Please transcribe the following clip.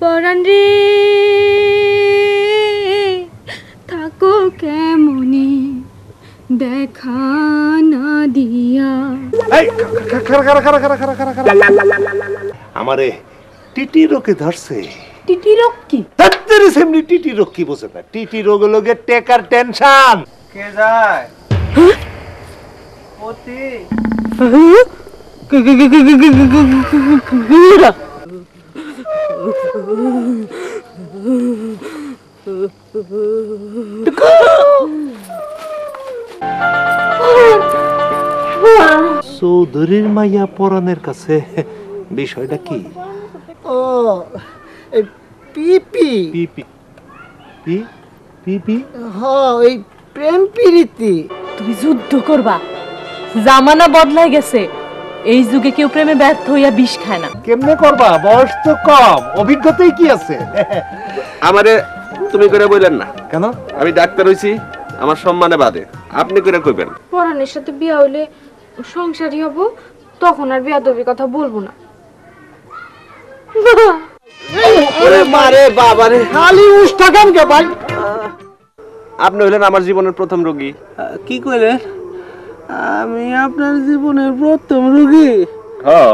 পরাণ রে থাকো কেমনি দেখা না দিয়া। আমারে টিটি রোগে ধরছে। টিটি রোগ কি? টিটি রোগ কি বোঝে না? টিটি রোগ লোকে টেকার টেনশন। কে যায় পতি চৌধুরীর মাইয়া পরাণের কাছে বিষয়টা কি? ও এই পিপি পিপি পি পিপি হ এই প্রেম প্রীতি। তুমি যুদ্ধ করবা, জামানা বদলাই গেছে, এই যুগে কেউ প্রেমে ব্যর্থ হইয়া বিষ খায় না। কেমনে করবা? বয়স তো কম, অভিজ্ঞতাই কি আছে? আমারে তুমি করে বললেন না কেন? আমি ডাক্তার হইছি, আমার সম্মানে বাদে আপনি করে কইবেন। পরাণের সাথে বিয়া হইলে সংসারই হব, তখন আর বিয়াদবির কথা বলবো না। ওরে মারে বাবারে, খালি উষ্টা কেন কে ভাই? আপনি হইলেন আমার জীবনের প্রথম রোগী। কি কইলেন? আমি আপনার জীবনের প্রথম রোগী? হ্যাঁ